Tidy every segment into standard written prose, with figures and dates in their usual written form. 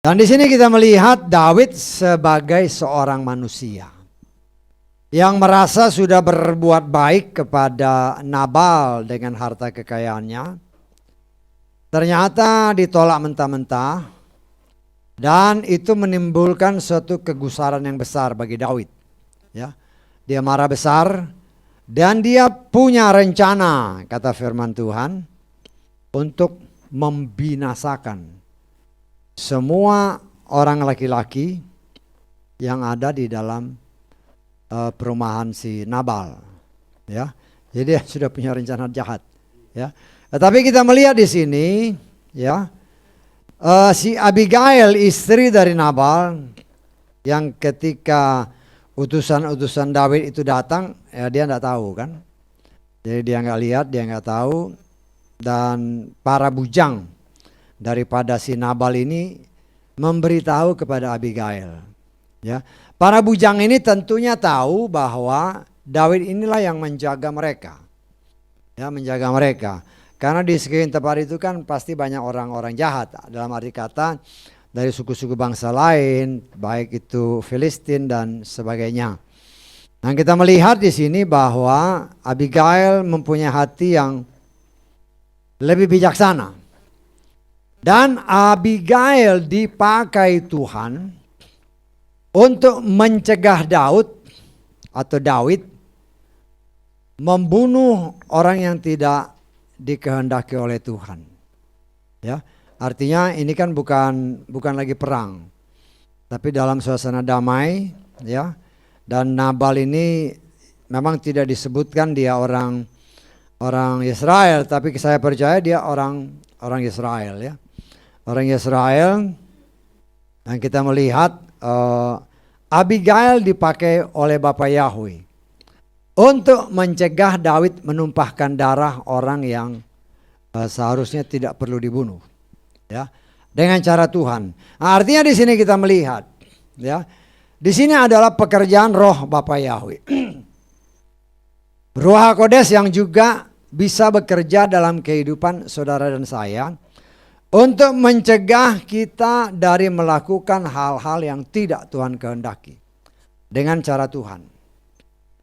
Dan di sini kita melihat Daud sebagai seorang manusia yang merasa sudah berbuat baik kepada Nabal dengan harta kekayaannya. Ternyata ditolak mentah-mentah dan itu menimbulkan suatu kegusaran yang besar bagi Daud. Ya, dia marah besar dan dia punya rencana, kata firman Tuhan, untuk membinasakan semua orang laki-laki yang ada di dalam perumahan si Nabal, ya. Jadi dia sudah punya rencana jahat, ya. Tetapi kita melihat di sini, ya, si Abigail istri dari Nabal yang ketika utusan-utusan Daud itu datang, ya dia nggak tahu kan. Jadi dia nggak lihat, dia nggak tahu, dan para bujang daripada si Nabal ini memberitahu kepada Abigail. Ya, para bujang ini tentunya tahu bahwa Daud inilah yang menjaga mereka. Ya, menjaga mereka. Karena di sekeliling tempat itu kan pasti banyak orang-orang jahat. Dalam arti kata dari suku-suku bangsa lain, baik itu Filistin dan sebagainya. Nah, kita melihat di sini bahwa Abigail mempunyai hati yang lebih bijaksana. Dan Abigail dipakai Tuhan untuk mencegah Daud membunuh orang yang tidak dikehendaki oleh Tuhan. Ya, artinya ini kan bukan lagi perang, tapi dalam suasana damai, ya. Dan Nabal ini memang tidak disebutkan dia orang Israel, tapi saya percaya dia orang Israel, ya. Orang Israel. Dan kita melihat Abigail dipakai oleh Bapa Yahweh untuk mencegah Daud menumpahkan darah orang yang seharusnya tidak perlu dibunuh, ya, dengan cara Tuhan. Nah, artinya di sini kita melihat, ya, di sini adalah pekerjaan roh Bapa Yahweh, Ruach HaKodes yang juga bisa bekerja dalam kehidupan saudara dan saya untuk mencegah kita dari melakukan hal-hal yang tidak Tuhan kehendaki dengan cara Tuhan.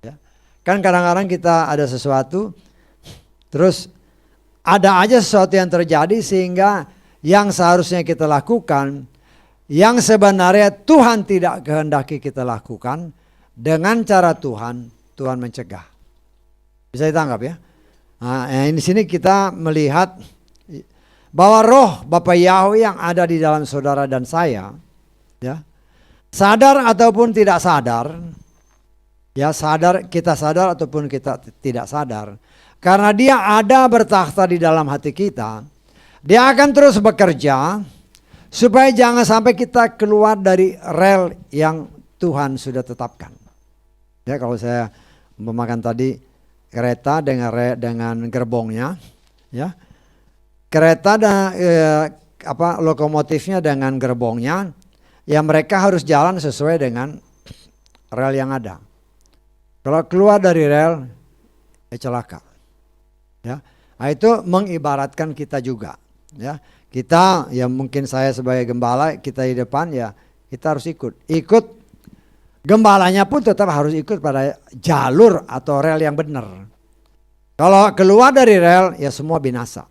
Ya. Kan kadang-kadang kita ada sesuatu, terus ada aja sesuatu yang terjadi sehingga yang seharusnya kita lakukan, yang sebenarnya Tuhan tidak kehendaki kita lakukan, dengan cara Tuhan mencegah. Bisa ditangkap, ya? Nah, di sini kita melihat bahwa roh Bapa Yahweh yang ada di dalam saudara dan saya, ya, sadar ataupun tidak sadar, ya, kita sadar ataupun kita tidak sadar, karena dia ada bertakhta di dalam hati kita, dia akan terus bekerja supaya jangan sampai kita keluar dari rel yang Tuhan sudah tetapkan. Ya, kalau saya memakan tadi kereta dengan gerbongnya, ya. Kereta dan lokomotifnya dengan gerbongnya, ya mereka harus jalan sesuai dengan rel yang ada. Kalau keluar dari rel, ya celaka. Ya, nah, itu mengibaratkan kita juga. Ya, kita, ya mungkin saya sebagai gembala, kita di depan, ya kita harus ikut. Gembalanya pun tetap harus ikut pada jalur atau rel yang benar. Kalau keluar dari rel, ya semua binasa.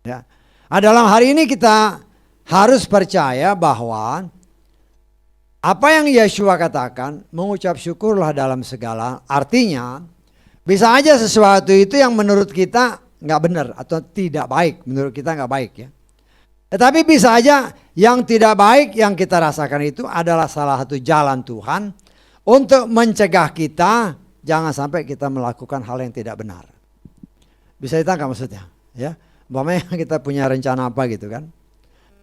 Ya. Nah, dalam hari ini kita harus percaya bahwa apa yang Yeshua katakan, mengucap syukurlah dalam segala, artinya bisa aja sesuatu itu yang menurut kita nggak benar atau tidak baik, menurut kita nggak baik, ya. Tetapi bisa aja yang tidak baik yang kita rasakan itu adalah salah satu jalan Tuhan untuk mencegah kita jangan sampai kita melakukan hal yang tidak benar. Bisa ditangkap maksudnya, ya? Umpamanya kita punya rencana apa gitu kan,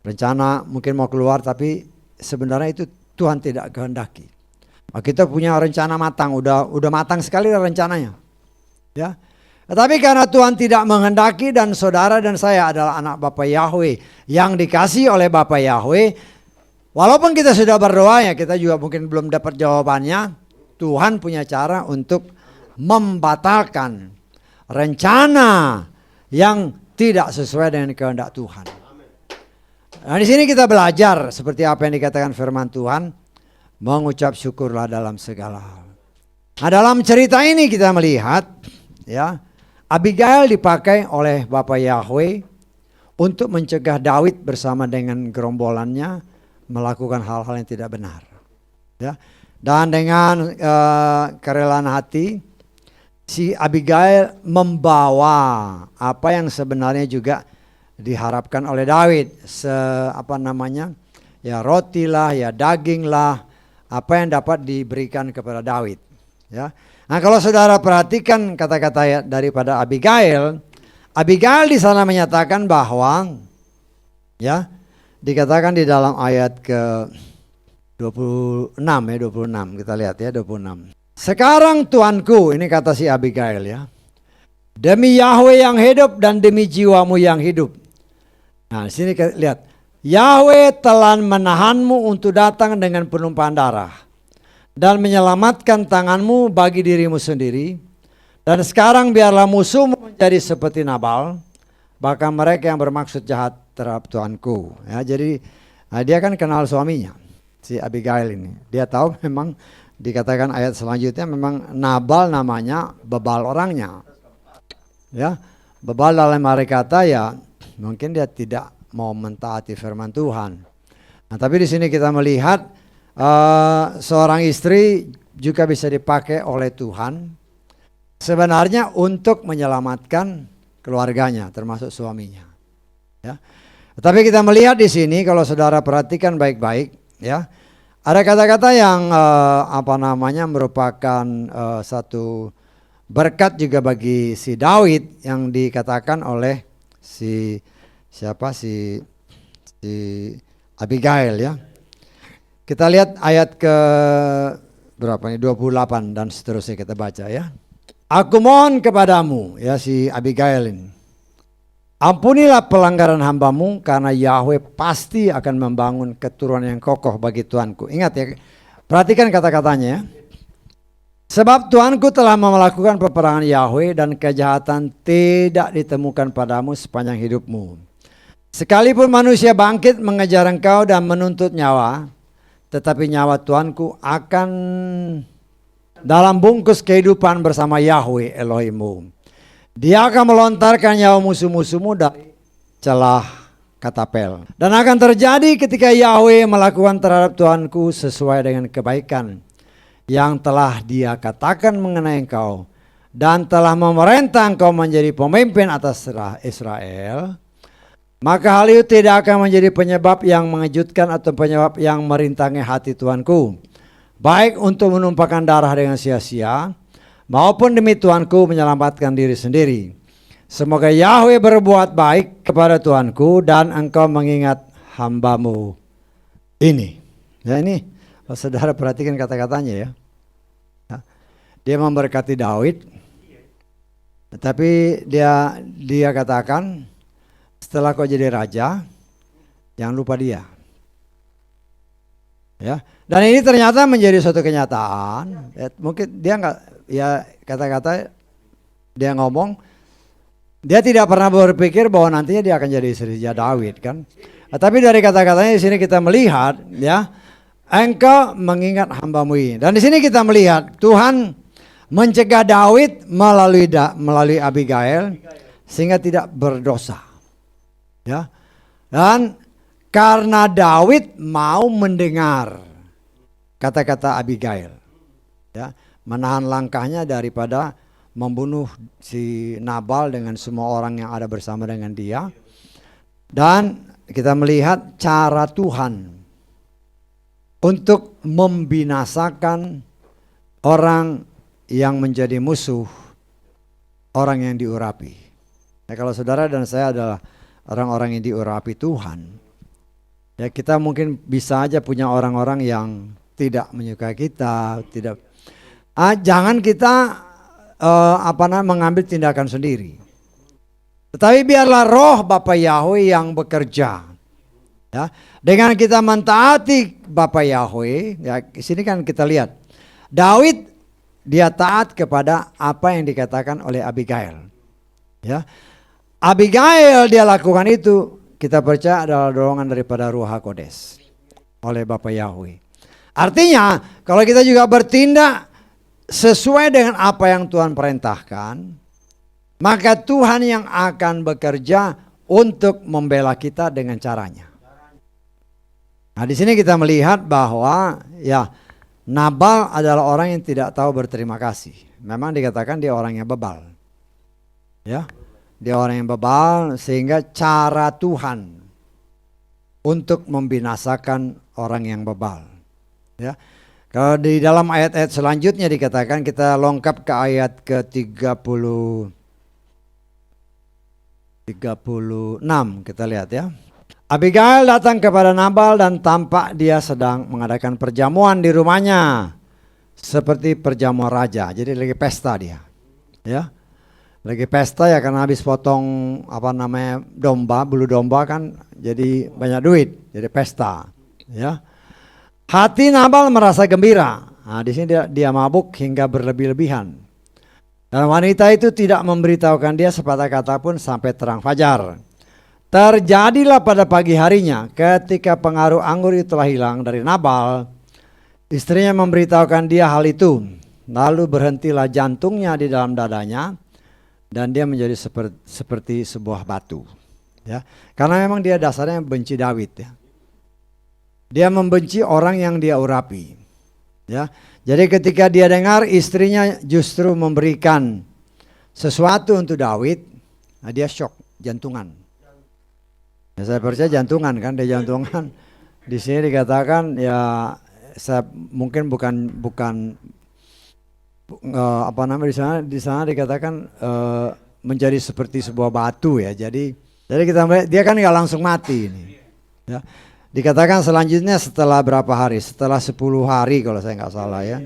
rencana mungkin mau keluar tapi sebenarnya itu Tuhan tidak kehendaki. Nah, kita punya rencana matang, udah matang sekali rencananya, ya. Tetapi karena Tuhan tidak menghendaki dan saudara dan saya adalah anak Bapa Yahweh yang dikasih oleh Bapa Yahweh, walaupun kita sudah berdoa, ya kita juga mungkin belum dapat jawabannya, Tuhan punya cara untuk membatalkan rencana yang tidak sesuai dengan kehendak Tuhan. Nah, di sini kita belajar seperti apa yang dikatakan firman Tuhan, mengucap syukurlah dalam segala hal. Nah, dalam cerita ini kita melihat ya, Abigail dipakai oleh Bapa Yahweh untuk mencegah Daud bersama dengan gerombolannya melakukan hal-hal yang tidak benar. Ya. Dan dengan kerelaan hati, si Abigail membawa apa yang sebenarnya juga diharapkan oleh Daud, ya roti lah, ya daging lah, apa yang dapat diberikan kepada Daud. Ya, nah kalau saudara perhatikan kata-kata daripada Abigail, Abigail di sana menyatakan bahwa, ya dikatakan di dalam ayat ke 26 ya 26 kita lihat ya 26. Sekarang tuanku, ini kata si Abigail ya, demi Yahweh yang hidup dan demi jiwamu yang hidup. Nah, sini lihat. Yahweh telah menahanmu untuk datang dengan penumpahan darah dan menyelamatkan tanganmu bagi dirimu sendiri. Dan sekarang biarlah musuhmu menjadi seperti Nabal, bahkan mereka yang bermaksud jahat terhadap tuanku. Ya, jadi dia kan kenal suaminya, si Abigail ini. Dia tahu memang dikatakan ayat selanjutnya memang Nabal namanya bebal orangnya. Ya, bebal dalam arti kata ya mungkin dia tidak mau mentaati firman Tuhan. Nah, tapi di sini kita melihat seorang istri juga bisa dipakai oleh Tuhan sebenarnya untuk menyelamatkan keluarganya, termasuk suaminya. Ya. Tapi kita melihat di sini kalau saudara perhatikan baik-baik, ya ada kata-kata yang merupakan satu berkat juga bagi si Daud yang dikatakan oleh si Abigail ya. Kita lihat ayat ke berapa ini 28 dan seterusnya kita baca ya. Aku mohon kepadamu ya si Abigail ini. Ampunilah pelanggaran hambamu karena Yahweh pasti akan membangun keturunan yang kokoh bagi tuanku. Ingat ya, perhatikan kata-katanya ya. Sebab Tuanku telah melakukan peperangan Yahweh dan kejahatan tidak ditemukan padamu sepanjang hidupmu. Sekalipun manusia bangkit mengejar engkau dan menuntut nyawa, tetapi nyawa Tuanku akan dalam bungkus kehidupan bersama Yahweh Elohimmu. Dia akan melontarkan nyawa musuh-musuhmu dari celah katapel. Dan akan terjadi ketika Yahweh melakukan terhadap Tuanku sesuai dengan kebaikan yang telah dia katakan mengenai engkau dan telah memerintah engkau menjadi pemimpin atas Israel, maka hal itu tidak akan menjadi penyebab yang mengejutkan atau penyebab yang merintangi hati Tuanku, baik untuk menumpahkan darah dengan sia-sia maupun demi Tuanku menyelamatkan diri sendiri. Semoga Yahweh berbuat baik kepada Tuanku dan engkau mengingat hambamu ini. Ya ini, saudara perhatikan kata-katanya ya. Dia memberkati Daud, tetapi dia katakan setelah kau jadi raja, jangan lupa dia. Ya, dan ini ternyata menjadi suatu kenyataan. Ya, mungkin dia nggak, ya kata-kata dia ngomong, dia tidak pernah berpikir bahwa nantinya dia akan jadi istri Daud kan. Tapi dari kata-katanya di sini kita melihat, ya, engkau mengingat hambamu ini. Dan di sini kita melihat Tuhan mencegah Daud melalui Abigail sehingga tidak berdosa. Ya. Dan karena Daud mau mendengar kata-kata Abigail, ya, menahan langkahnya daripada membunuh si Nabal dengan semua orang yang ada bersama dengan dia. Dan kita melihat cara Tuhan untuk membinasakan orang yang menjadi musuh orang yang diurapi. Ya, kalau saudara dan saya adalah orang-orang yang diurapi Tuhan, ya kita mungkin bisa aja punya orang-orang yang tidak menyukai kita, jangan kita mengambil tindakan sendiri. Tetapi biarlah roh Bapa Yahweh yang bekerja. Ya, dengan kita mentaati Bapa Yahweh, ya di sini kan kita lihat Daud dia taat kepada apa yang dikatakan oleh Abigail. Ya. Abigail dia lakukan itu, kita percaya adalah dorongan daripada Ruh HaKodes oleh Bapa Yahweh. Artinya kalau kita juga bertindak sesuai dengan apa yang Tuhan perintahkan, maka Tuhan yang akan bekerja untuk membela kita dengan caranya. Nah, di sini kita melihat bahwa ya Nabal adalah orang yang tidak tahu berterima kasih. Memang dikatakan dia orang yang bebal. Ya. Dia orang yang bebal, sehingga cara Tuhan untuk membinasakan orang yang bebal. Ya. Kalau di dalam ayat-ayat selanjutnya dikatakan, kita lengkap ke ayat ke-36 kita lihat ya. Abigail datang kepada Nabal dan tampak dia sedang mengadakan perjamuan di rumahnya seperti perjamuan raja. Jadi lagi pesta dia. Ya. Lagi pesta ya, karena habis potong domba, bulu domba kan, jadi banyak duit, jadi pesta. Ya. Hati Nabal merasa gembira. Nah, di sini dia mabuk hingga berlebih-lebihan. Dan wanita itu tidak memberitahukan dia sepatah kata pun sampai terang fajar. Terjadilah pada pagi harinya, ketika pengaruh anggur itu telah hilang dari Nabal, istrinya memberitahukan dia hal itu. Lalu berhentilah jantungnya di dalam dadanya, dan dia menjadi seperti sebuah batu. Ya, karena memang dia dasarnya benci Daud. Ya. Dia membenci orang yang dia urapi. Ya, jadi ketika dia dengar istrinya justru memberikan sesuatu untuk Daud, nah dia shock, jantungan. Ya, saya percaya jantungan kan, dia jantungan. Di sini dikatakan ya, mungkin bukan di sana dikatakan menjadi seperti sebuah batu ya. Jadi kita melihat dia kan nggak langsung mati ini. Ya. Dikatakan selanjutnya setelah berapa hari? Setelah 10 hari kalau saya nggak salah ya.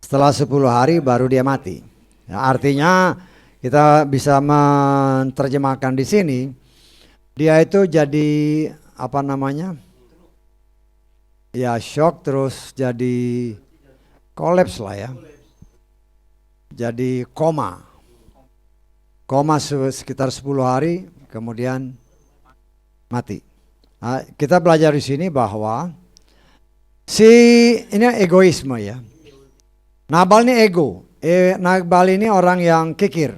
Setelah 10 hari baru dia mati. Ya, artinya kita bisa menerjemahkan di sini, dia itu jadi ya shock, terus jadi kolaps lah ya. Jadi koma sekitar 10 hari, kemudian mati. Nah, kita belajar di sini bahwa ini egoisme ya. Nabal ini ego. Nabal ini orang yang kikir.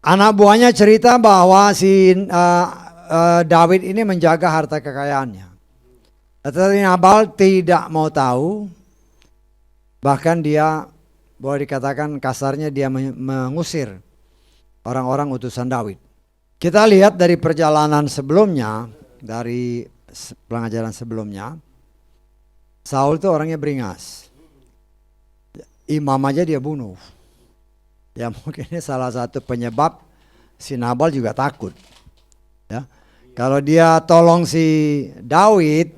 Anak buahnya cerita bahwa si Daud ini menjaga harta kekayaannya. Tetapi Nabal tidak mau tahu. Bahkan dia boleh dikatakan kasarnya dia mengusir orang-orang utusan Daud. Kita lihat dari perjalanan sebelumnya, dari pengajaran sebelumnya, Saul itu orangnya beringas. Imam aja dia bunuh. Ya mungkin ini salah satu penyebab si Nabal juga takut. Ya, kalau dia tolong si Daud,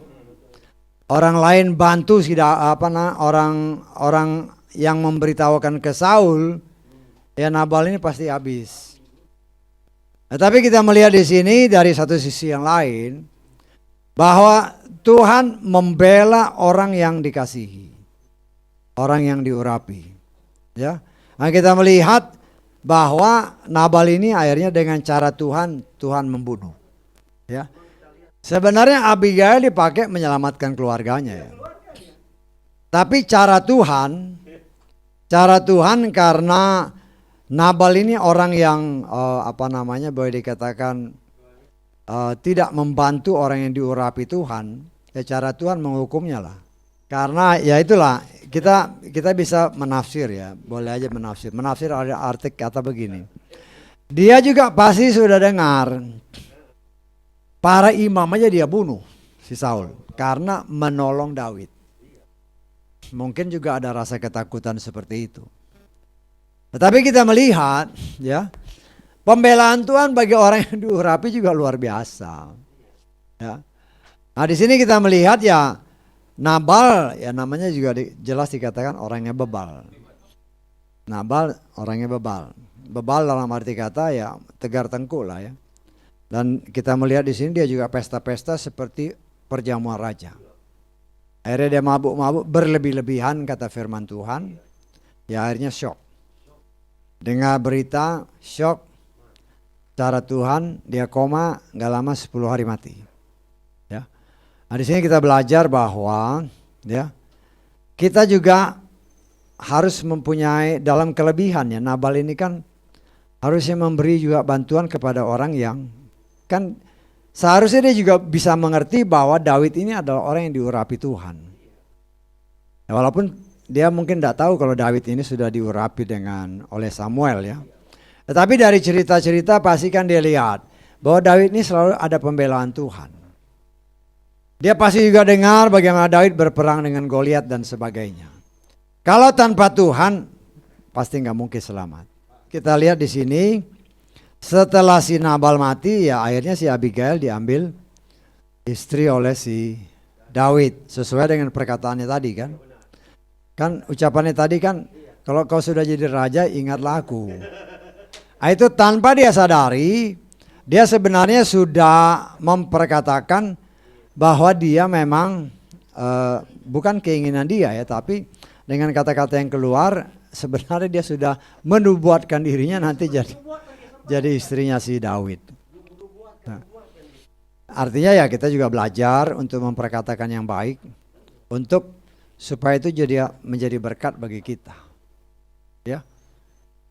orang lain bantu orang yang memberitahukan ke Saul, ya Nabal ini pasti habis. Nah, tapi kita melihat di sini dari satu sisi yang lain, bahwa Tuhan membela orang yang dikasihi, orang yang diurapi. Ya, nah, kita melihat bahwa Nabal ini akhirnya dengan cara Tuhan membunuh. Ya, sebenarnya Abigail dipakai menyelamatkan keluarganya. Ya. Tapi cara Tuhan karena Nabal ini orang yang boleh dikatakan tidak membantu orang yang diurapi Tuhan, ya cara Tuhan menghukumnya lah. Karena ya itulah kita bisa menafsir ya, boleh aja menafsir. Menafsir ada arti kata begini. Dia juga pasti sudah dengar para imam aja dia bunuh si Saul karena menolong Daud. Mungkin juga ada rasa ketakutan seperti itu. Tetapi kita melihat ya, pembelaan Tuhan bagi orang yang diurapi juga luar biasa. Ya. Nah, di sini kita melihat ya Nabal ya namanya juga jelas dikatakan orangnya bebal. Nabal orangnya bebal. Bebal dalam arti kata ya tegar tengkuk lah ya. Dan kita melihat di sini dia juga pesta-pesta seperti perjamuan raja. Akhirnya dia mabuk-mabuk berlebih-lebihan kata firman Tuhan. Ya akhirnya shock. Dengar berita shock, cara Tuhan, dia koma, nggak lama 10 hari mati. Ya. Nah, di sini kita belajar bahwa ya kita juga harus mempunyai dalam kelebihannya. Nabal ini kan harusnya memberi juga bantuan kepada orang yang kan seharusnya dia juga bisa mengerti bahwa David ini adalah orang yang diurapi Tuhan. Ya, walaupun dia mungkin tidak tahu kalau David ini sudah diurapi oleh Samuel ya. Tetapi dari cerita-cerita pasti kan dia lihat bahwa David ini selalu ada pembelaan Tuhan. Dia pasti juga dengar bagaimana David berperang dengan Goliat dan sebagainya. Kalau tanpa Tuhan pasti nggak mungkin selamat. Kita lihat di sini setelah si Nabal mati ya akhirnya si Abigail diambil istri oleh si David sesuai dengan perkataannya tadi kan. Kan ucapannya tadi kan kalau kau sudah jadi raja ingatlah aku. Nah, itu tanpa dia sadari dia sebenarnya sudah memperkatakan bahwa dia memang bukan keinginan dia ya, tapi dengan kata-kata yang keluar sebenarnya dia sudah menubuatkan dirinya nanti jadi istrinya si Daud. Nah, artinya ya kita juga belajar untuk memperkatakan yang baik untuk supaya itu menjadi berkat bagi kita. Ya.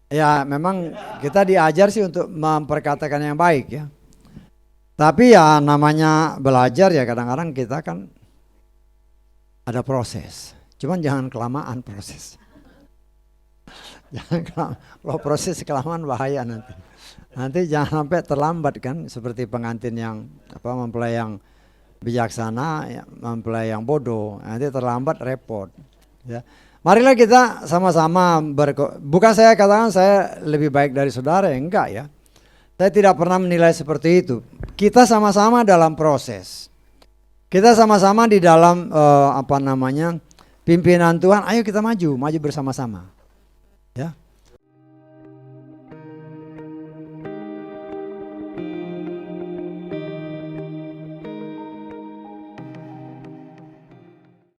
Ya memang kita diajar sih untuk memperkatakan yang baik ya. Tapi ya namanya belajar ya kadang-kadang kita kan ada proses. Cuman jangan kelamaan proses. Jangan kalau proses kelamaan bahaya nanti. Nanti jangan sampai terlambat kan seperti pengantin yang mempelai yang bijaksana, ya, mempelai yang bodoh. Nanti terlambat repot. Ya. Marilah kita sama-sama bukan saya katakan saya lebih baik dari saudara, enggak ya. Saya tidak pernah menilai seperti itu. Kita sama-sama dalam proses. Kita sama-sama di dalam pimpinan Tuhan. Ayo kita maju bersama-sama. Ya.